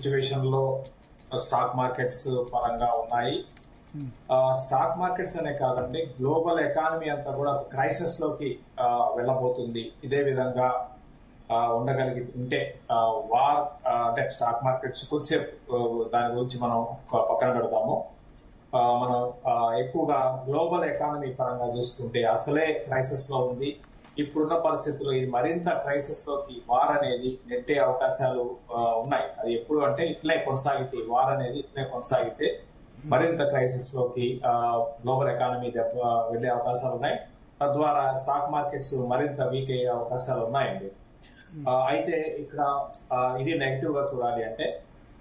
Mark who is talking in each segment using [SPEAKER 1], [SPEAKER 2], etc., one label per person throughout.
[SPEAKER 1] Situation లో stock markets పరంగా ఉన్నాయి. స్టాక్ మార్కెట్స్ అనే కాదండి, గ్లోబల్ ఎకానమీ అంతా కూడా క్రైసిస్ లోకి వెళ్ళబోతుంది. ఇదే విధంగా ఉండగలిగి ఉంటే వార్ అంటే స్టాక్ మార్కెట్స్ కొద్దిసేపు దాని గురించి మనం పక్కన పెడతాము. మనం ఎక్కువగా గ్లోబల్ ఎకానమీ పరంగా చూసుకుంటే అసలే క్రైసిస్ లో ఉంది. ఇప్పుడున్న పరిస్థితుల్లో ఇది మరింత క్రైసిస్ లోకి వార్ అనేది నెట్టే అవకాశాలు ఉన్నాయి. అది ఎప్పుడు అంటే ఇట్లే కొనసాగితే, వార్ అనేది ఇట్లే కొనసాగితే మరింత క్రైసిస్ లోకి గ్లోబల్ ఎకానమీ వెళ్లే అవకాశాలు ఉన్నాయి. తద్వారా స్టాక్ మార్కెట్స్ మరింత వీక్ అయ్యే అవకాశాలు ఉన్నాయండి. అయితే ఇక్కడ ఇది నెగిటివ్ గా చూడాలి అంటే,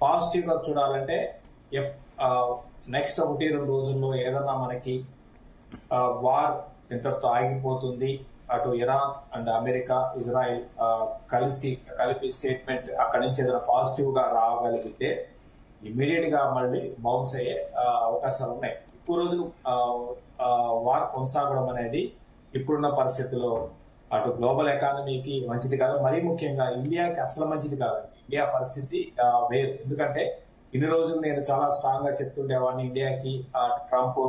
[SPEAKER 1] పాజిటివ్ గా చూడాలంటే నెక్స్ట్ 1-2 రోజుల్లో ఏదన్నా మనకి వార్ ఇంతటితో ఆగిపోతుంది, అటు ఇరాన్ అండ్ అమెరికా ఇజ్రాయెల్ కలిపి స్టేట్మెంట్ అక్కడి నుంచి ఏదైనా పాజిటివ్ గా రాగలిగితే ఇమీడియట్ గా మళ్ళీ బౌన్స్ అయ్యే అవకాశాలు ఉన్నాయి. ఎక్కువ రోజులు వార్ కొనసాగడం అనేది ఇప్పుడున్న పరిస్థితుల్లో అటు గ్లోబల్ ఎకానమీకి మంచిది కాదు, మరీ ముఖ్యంగా ఇండియాకి అసలు మంచిది కాదండి. ఇండియా పరిస్థితి వేరు. ఎందుకంటే ఇన్ని రోజులు నేను చాలా స్ట్రాంగ్ గా చెప్తుండేవాడిని, ఇండియాకి ట్రంప్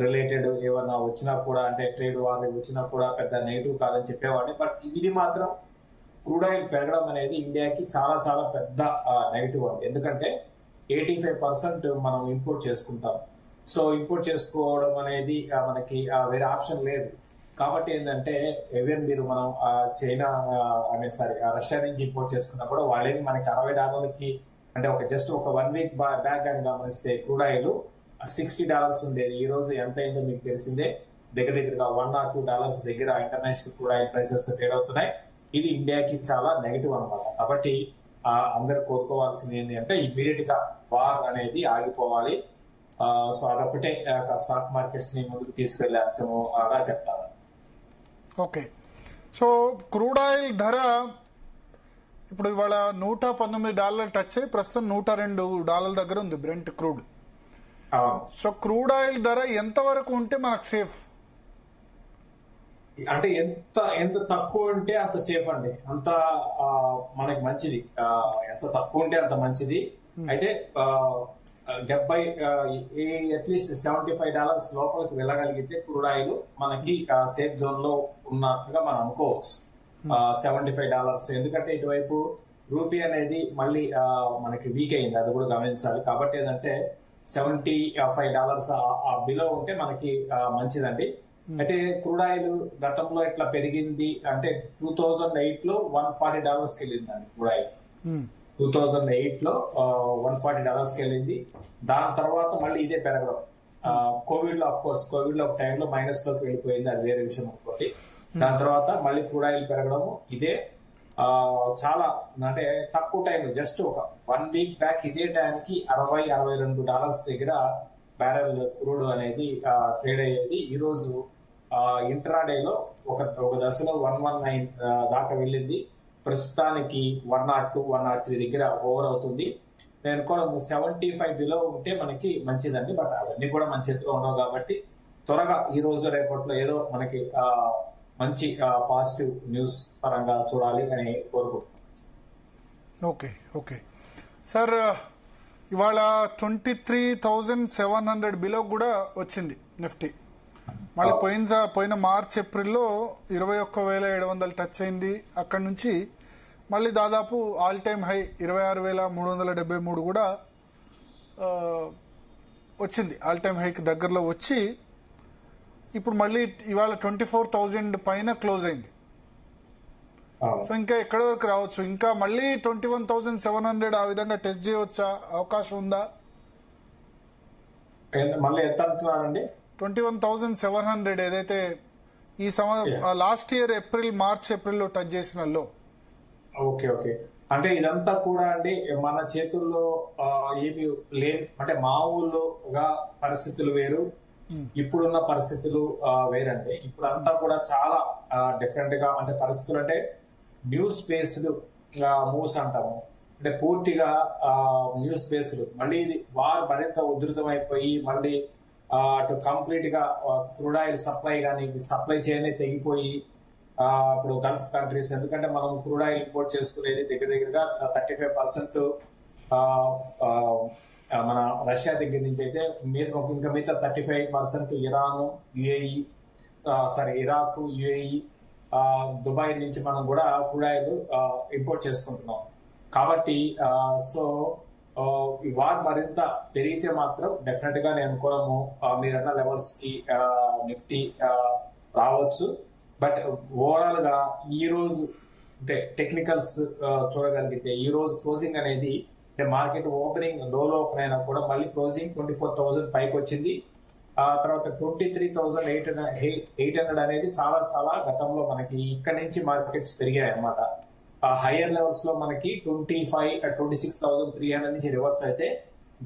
[SPEAKER 1] రిలేటెడ్ ఏమన్నా వచ్చినా కూడా, అంటే ట్రేడ్ వార్ వచ్చినా కూడా పెద్ద నెగిటివ్ కాదని చెప్పేవాడిని. బట్ ఇది మాత్రం క్రూడ్ ఆయిల్ పెరగడం అనేది ఇండియాకి చాలా చాలా పెద్ద నెగిటివ్ అండి. ఎందుకంటే 85% మనం ఇంపోర్ట్ చేసుకుంటాం. సో ఇంపోర్ట్ చేసుకోవడం అనేది మనకి వేరే ఆప్షన్ లేదు. కాబట్టి ఏంటంటే ఈవెన్ మీరు మనం చైనా రష్యా నుంచి ఇంపోర్ట్ చేసుకున్నా కూడా వాళ్ళేమి మనకి $60 అంటే జస్ట్ ఒక 1 వీక్ బ్యాక్ కానీ గమనిస్తే క్రూడ్ ఆయిల్ $60 ఉండేది. ఈ రోజు ఎంత అయిందో మీకు తెలిసిందే. దగ్గరగా $1 or $2 దగ్గర international crude oil prices trade అవుతున్నాయి. ఇది ఇండియాకి చాలా నెగిటివ్ అన్నమాట. కాబట్టి అందరు కోరుకోవాల్సింది ఏంటి అంటే ఇమ్మీడియట్ గా వార్ అనేది ఆగిపోవాలి. సో అదొకటే స్టాక్ మార్కెట్స్ ని ముందుకు తీసుకెళ్లే అంశముగా చెప్తాను.
[SPEAKER 2] ఓకే, సో క్రూడ్ ఆయిల్ ధర ఇప్పుడు ఇవాళ $119 టచ్ అయ్యి ప్రస్తుతం $102 దగ్గర ఉంది Brent crude. So crude oil ధర ఎంత వరకు ఉంటే మనకు సేఫ్?
[SPEAKER 1] అంటే ఎంత తక్కువ ఉంటే అంత సేఫ్ అండి, అంత మనకి మంచిది. ఎంత తక్కువ ఉంటే అంత మంచిది. అయితే అట్లీస్ట్ $75 లోపలికి వెళ్ళగలిగితే క్రూడ్ ఆయిల్ మనకి సేఫ్ జోన్ లో ఉన్నట్టుగా మనం అనుకోవచ్చు. $75. ఎందుకంటే ఇటువైపు రూపీ అనేది మళ్ళీ మనకి వీక్ అయింది, అది కూడా గమనించాలి. కాబట్టి ఏంటంటే $75 బిలో ఉంటే మనకి మంచిదండి. అయితే క్రూడ్ ఆయిల్ గతంలో ఇట్లా పెరిగింది అంటే 2008 లో $140 వెళ్ళిందండి క్రూడ్ ఆయిల్. 2008 లో $140 వెళ్ళింది. దాని తర్వాత మళ్ళీ ఇదే పెరగడం. కోవిడ్ లో కోవిడ్ లో ఒక టైంలో మైనస్ లోకి వెళ్ళిపోయింది, అది వేరే విషయం ఒకటి. దాని తర్వాత మళ్ళీ క్రూడ్ ఆయిల్ పెరగడం ఇదే చాలా అంటే తక్కువ టైం, జస్ట్ ఒక 1 వీక్ బ్యాక్ ఇదే టైంకి $60-62 దగ్గర బ్యారెల్ క్రూడ్ అనేది ట్రేడ్ అయ్యేది. ఈ రోజు ఇంట్రాడేలో ఒక దశలో 119 దాకా వెళ్ళింది. ప్రస్తుతానికి 102, 103 దగ్గర ఓవర్ అవుతుంది. నేను కూడా 75 బిలో ఉంటే మనకి మంచిదండి. బట్ అవన్నీ కూడా మన చేతిలో ఉండవు కాబట్టి త్వరగా ఈ రోజు రేపట్లో ఏదో మనకి మంచి పాజిటివ్ న్యూస్ పరంగా చూడాలి అని కోరుకుంటున్నాను.
[SPEAKER 2] ఓకే సార్, ఇవాళ 23,700 బిలో కూడా వచ్చింది నిఫ్టీ. మళ్ళీ పోయిన మార్చ్ ఏప్రిల్లో 21,700 టచ్ అయింది. అక్కడి నుంచి మళ్ళీ దాదాపు ఆల్ టైమ్ హై 26,373 కూడా వచ్చింది. ఆల్ టైమ్ హైకి దగ్గరలో వచ్చి ఇప్పుడు మళ్ళీ ఇవాళ 24,000 పైన క్లోజ్ అయింది. సో ఇంకా ఎక్కడి వరకు రావచ్చు? ఇంకా మళ్ళీ 21,700 ఆ విధంగా టెస్ట్ చేయవచ్చా? అవకాశం ఉందా?
[SPEAKER 1] మళ్ళీ ఎంత అంటున్నారండి?
[SPEAKER 2] 21,700 ఏదైతే ఈ లాస్ట్ ఇయర్ మార్చ్ ఏప్రిల్లో టచ్ చేసిన లో.
[SPEAKER 1] ఓకే అంటే ఇదంతా కూడా అండి మన చేతుల్లో ఏమి లేదు. అంటే మామూలుగా పరిస్థితులు వేరు, ఇప్పుడున్న పరిస్థితులు వేరండి. ఇప్పుడు అంతా కూడా చాలా డిఫరెంట్ గా, అంటే పరిస్థితులు అంటే న్యూస్ బేస్డ్ మూవ్స్ అంటాము. అంటే పూర్తిగా న్యూస్ బేస్డ్. మళ్ళీ ఇది వార్ మరింత ఉధృతమైపోయి మళ్ళీ అటు కంప్లీట్ గా క్రూడ్ ఆయిల్ సప్లై చైన్ తెగిపోయి ఇప్పుడు గల్ఫ్ కంట్రీస్, ఎందుకంటే మనం క్రూడ్ ఆయిల్ ఇంపోర్ట్ చేసుకునేది దగ్గరగా 35% మన రష్యా దగ్గర నుంచి అయితే ఇంకా మిగతా 35% Iran, UAE, Iraq, UAE, Dubai నుంచి మనం కూడా క్రూడ్ ఆయిల్ ఇంపోర్ట్ చేసుకుంటున్నాం. కాబట్టి సో ఈ వార్ మరింత పెరిగితే మాత్రం డెఫినెట్ గా నేను అనుకోవడము మీరన్న లెవెల్స్ కి నిఫ్టీ రావచ్చు. బట్ ఓవరాల్ గా ఈ రోజు అంటే టెక్నికల్స్ చూడగలిగితే ఈ రోజు క్లోజింగ్ అనేది అంటే మార్కెట్ ఓపెనింగ్ లోలో ఓపెన్ అయినా కూడా మళ్ళీ క్లోజింగ్ 24,000 పైకి వచ్చింది. ఆ తర్వాత 23,800 అనేది చాలా చాలా గతంలో మనకి ఇక్కడ నుంచి మార్కెట్స్ పెరిగాయి అన్నమాట. హైయర్ లెవెల్స్ లో మనకి 26,300 నుంచి రివర్స్ అయితే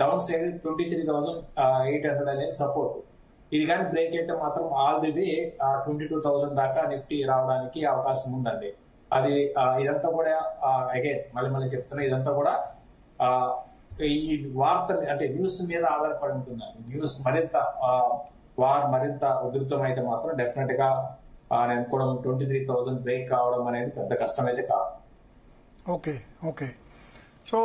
[SPEAKER 1] డౌన్ సైడ్ 23,800 అనేది సపోర్ట్. ఇది కానీ బ్రేక్ అయితే మాత్రం ఆల్ ది వే 22,000 దాకా నిఫ్టీ రావడానికి అవకాశం ఉందండి. అది ఇదంతా కూడా అగైన్ మళ్ళీ చెప్తున్నా, ఇదంతా కూడా ఈ వార్త అంటే న్యూస్ మీద ఆధారపడి ఉంటుంది. న్యూస్ వార్ మరింత ఉధృతం అయితే మాత్రం డెఫినెట్ గా నేను కూడా 23,000 బ్రేక్ కావడం అనేది పెద్ద కష్టం అయితే కాదు.
[SPEAKER 2] Okay okay. సో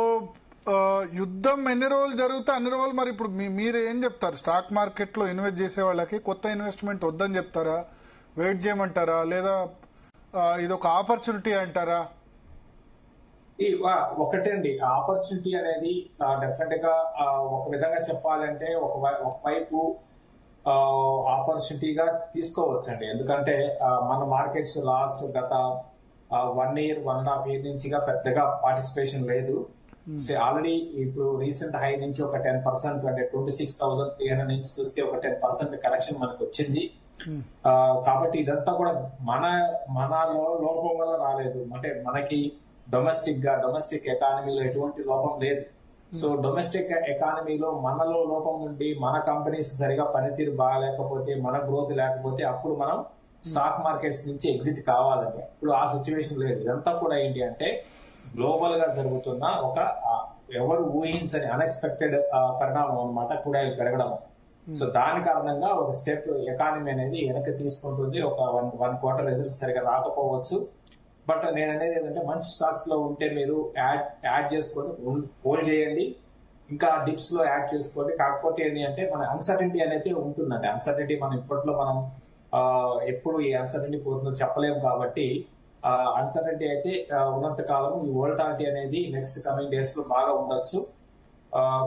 [SPEAKER 2] యుద్ధం ఎన్ని రోజులు జరిగితే అన్ని రోజులు మరి ఇప్పుడు మీరు ఏం చెప్తారు? స్టాక్ మార్కెట్లో ఇన్వెస్ట్ చేసే వాళ్ళకి కొత్త ఇన్వెస్ట్మెంట్ వద్దని చెప్తారా, వెయిట్ చేయమంటారా, లేదా ఇది ఒక ఆపర్చునిటీ అంటారా?
[SPEAKER 1] ఒకటే అండి, ఆపర్చునిటీ అనేది డెఫినెట్ గా ఒక విధంగా చెప్పాలంటే ఒకవైపు ఆపర్చునిటీగా తీసుకోవచ్చండి. ఎందుకంటే మన మార్కెట్స్ లాస్ట్ గత 1 year 1.5 year నుంచి పెద్దగా పార్టిసిపేషన్ లేదు. ఆల్రెడీ ఇప్పుడు రీసెంట్ హై నుంచి ఒక 10% అంటే 26,300 నుంచి చూస్తే ఒక 10% కరెక్షన్ మనకు వచ్చింది. కాబట్టి ఇదంతా కూడా మనలో లోపం వల్ల రాలేదు. అంటే మనకి డొమెస్టిక్ ఎకానమీలో ఎటువంటి లోపం లేదు. సో డొమెస్టిక్ ఎకానమీలో మనలో లోపం ఉండి మన కంపెనీస్ సరిగా పనితీరు బాగాలేకపోతే, మన గ్రోత్ లేకపోతే అప్పుడు మనం స్టాక్ మార్కెట్స్ నుంచి ఎగ్జిట్ కావాలంటే ఇప్పుడు ఆ సిచ్యువేషన్ లేదు. ఇదంతా కూడా ఏంటి అంటే గ్లోబల్ గా జరుగుతున్న ఒక ఎవరు ఊహించని అన్ఎక్స్పెక్టెడ్ పరిణామం అనమాట క్రూడ్ ఆయిల్ పెరగడం. సో దాని కారణంగా ఒక స్టెప్ ఎకానమీ అనేది వెనక్కి తీసుకుంటుంది. ఒక 1 quarter రిజల్ట్స్ సరిగా రాకపోవచ్చు. బట్ నేను అనేది ఏంటంటే మంచి స్టాక్స్ లో ఉంటే మీరు యాడ్ చేసుకోండి, హోల్డ్ చేయండి, ఇంకా డిప్స్ లో యాడ్ చేసుకోండి. కాకపోతే ఏంటి అంటే మన అన్సర్టనిటీ అనేది ఉంటుందండి. అన్సర్టనిటీ మనం ఇప్పట్లో మనం ఎప్పుడు ఈ అన్సర్టనిటీ పోతుందో చెప్పలేము. కాబట్టి అన్సర్టనిటీ అయితే ఉన్నంత కాలం ఈ వోల్టాలిటీ అనేది నెక్స్ట్ కమింగ్ డేస్ లో బాగా ఉండొచ్చు.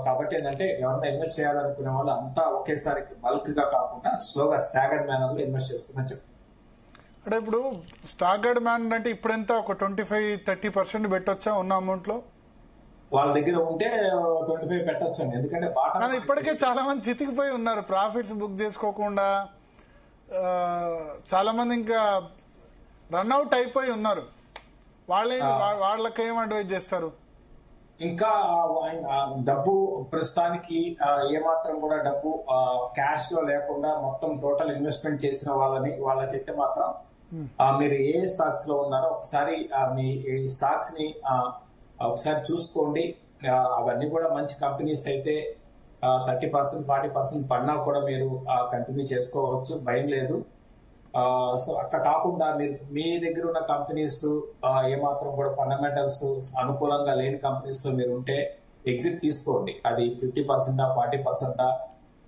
[SPEAKER 1] కాబట్టి ఏంటంటే ఎవరైనా ఇన్వెస్ట్ చేయాలనుకునే వాళ్ళు అంతా ఒకేసారి బల్క్ గా కాకుండా స్లోగా స్టాగర్డ్ మేనర్ లో ఇన్వెస్ట్ చేసుకుందని చెప్పి.
[SPEAKER 2] అంటే ఇప్పుడు స్టాగర్డ్ మేనర్ అంటే ఇప్పుడెంత ఒక 25-30% పెట్టొచ్చా ఉన్న అమౌంట్ లో?
[SPEAKER 1] వాళ్ళ దగ్గర ఉంటే 25 పెట్టొచ్చు అండి. ఎందుకంటే
[SPEAKER 2] ఇప్పటికే చాలా మంది చితికిపోయి ఉన్నారు, ప్రాఫిట్స్ బుక్ చేసుకోకుండా చాలా మంది ఇంకా రన్అట్ అయిపోయి ఉన్నారు. వాళ్ళకి ఏం అడ్వైజ్ చేస్తారు?
[SPEAKER 1] ఇంకా డబ్బు ప్రస్తుతానికి ఏమాత్రం కూడా డబ్బు క్యాష్ లో లేకుండా మొత్తం టోటల్ ఇన్వెస్ట్మెంట్ చేసిన వాళ్ళకైతే మాత్రం మీరు ఏ స్టాక్స్ లో ఉన్నారో ఒకసారి మీ స్టాక్స్ ని ఒకసారి చూసుకోండి. అవన్నీ కూడా మంచి కంపెనీస్ అయితే 30% 40% పడినా కూడా మీరు కంటిన్యూ చేసుకోవచ్చు, భయం లేదు. సో అట్లా కాకుండా మీరు మీ దగ్గర ఉన్న కంపెనీస్ ఏమాత్రం కూడా ఫండమెంటల్స్ అనుకూలంగా లేని కంపెనీస్ లో మీరు ఉంటే ఎగ్జిట్ తీసుకోండి. అది 50% 40%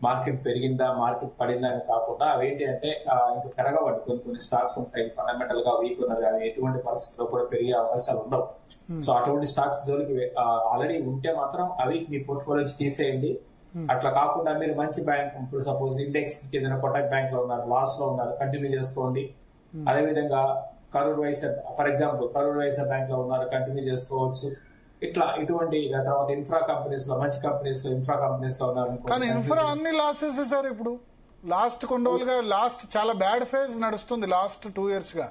[SPEAKER 1] మార్కెట్ పెరిగిందా మార్కెట్ పడిందా అని కాకుండా అవేంటి అంటే ఇంకా పెరగబడి కొన్ని స్టాక్స్ ఉంటాయి ఫండమెంటల్ గా వీక్ ఉన్నది, అవి ఎటువంటి పరిస్థితుల్లో కూడా పెరిగే అవకాశాలు ఉండవు. సో అటువంటి స్టాక్స్ జోలికి ఆల్రెడీ ఉంటే మాత్రం అవి మీ పోర్ట్ఫోలియో నుంచి తీసేయండి. అట్లా కాకుండా మీరు మంచి బ్యాంక్, ఇప్పుడు సపోజ్ ఇండెక్స్ చెందిన కోటక్ బ్యాంక్ లో ఉన్నారు, లాస్ లో ఉన్నారు, కంటిన్యూ చేసుకోండి. అదేవిధంగా Karur Vysya for example Karur Vysya bank లో ఉన్నారు, కంటిన్యూ చేసుకోవచ్చు. ఇట్లా ఇటువంటి తర్వాత ఇన్ఫ్రా కంపెనీస్ లో మంచి కంపెనీస్ లో ఇన్ఫ్రా కంపెనీస్ లో ఉన్నారు.
[SPEAKER 2] కానీ ఇన్ఫ్రా అన్ని లాసెస్ సార్ ఇప్పుడు లాస్ట్ కొన్ని రోజులుగా చాలా బ్యాడ్ ఫేజ్ నడుస్తుంది లాస్ట్ 2 years గా.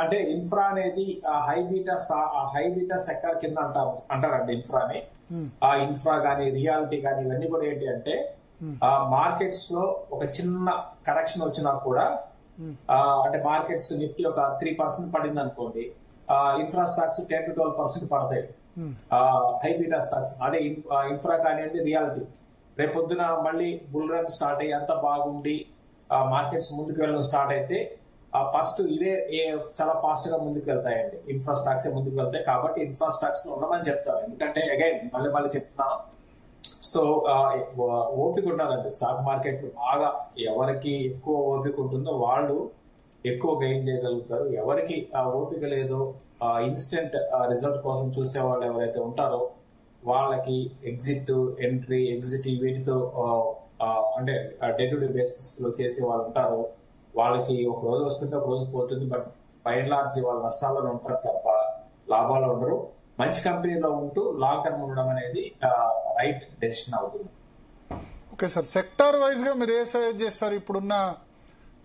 [SPEAKER 1] అంటే ఇన్ఫ్రా అనేది హై బీటా సెక్టర్ కింద అంటారండి ఇన్ఫ్రాని. ఆ ఇన్ఫ్రా గానీ రియాలిటీ గానీ ఇవన్నీ కూడా ఏంటి అంటే మార్కెట్స్ లో ఒక చిన్న కరెక్షన్ వచ్చినా కూడా అంటే మార్కెట్స్ నిఫ్టీ ఒక 3% పడింది అనుకోండి, ఇన్ఫ్రా స్టాక్స్ 10 to 12% పడతాయి. హై బీటా స్టాక్స్ అదే ఇన్ఫ్రా కానివ్వండి రియాలిటీ. రేపొద్దున మళ్ళీ బుల్ రన్ స్టార్ట్ అయ్యి అంతా బాగుండి మార్కెట్స్ ముందుకు వెళ్ళడం స్టార్ట్ అయితే ఫస్ట్ ఇవే చాలా ఫాస్ట్ గా ముందుకు వెళ్తాయండి. ఇన్ఫ్రా స్టాక్స్ ముందుకు వెళ్తాయి కాబట్టి ఇన్ఫ్రా స్టాక్స్ లో ఉండమని చెప్తాను. ఎందుకంటే అగైన్ మళ్ళీ చెప్తున్నాను, సో ఓపిక ఉండాలండి స్టాక్ మార్కెట్ బాగా. ఎవరికి ఎక్కువ ఓపిక ఉంటుందో వాళ్ళు ఎక్కువ గెయిన్ చేయగలుగుతారు. ఎవరికి ఓపిక లేదో ఇన్స్టెంట్ రిజల్ట్ కోసం చూసే వాళ్ళు ఎవరైతే ఉంటారో వాళ్ళకి ఎగ్జిట్ ఎంట్రీ ఎగ్జిట్ వీటితో అంటే డే టు డే బేసిస్ లో చేసే వాళ్ళు ఉంటారు. వాళ్ళకి ఒక రోజు వస్తుంటే ఒక రోజు పోతుంది, బట్ బై అండ్ లార్జ్ వాళ్ళు నష్టాల్లో ఉంటారు తప్ప లాభాలు ఉండరు. మంచి కంపెనీలో ఉంటూ లాంగ్ టర్మ్ ఉండడం అనేది రైట్ డెసిషన్ అవుతుంది.
[SPEAKER 2] ఓకే సార్, సెక్టార్ వైజ్ గా మీరు ఏ సజెస్ట్ చేస్తారు ఇప్పుడున్న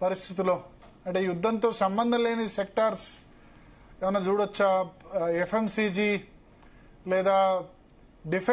[SPEAKER 2] పరిస్థితిలో? అంటే యుద్ధంతో సంబంధం లేని సెక్టార్స్ ఏమైనా చూడొచ్చా? ఎఫ్ఎంసీజీ లేదా డిఫెన్స్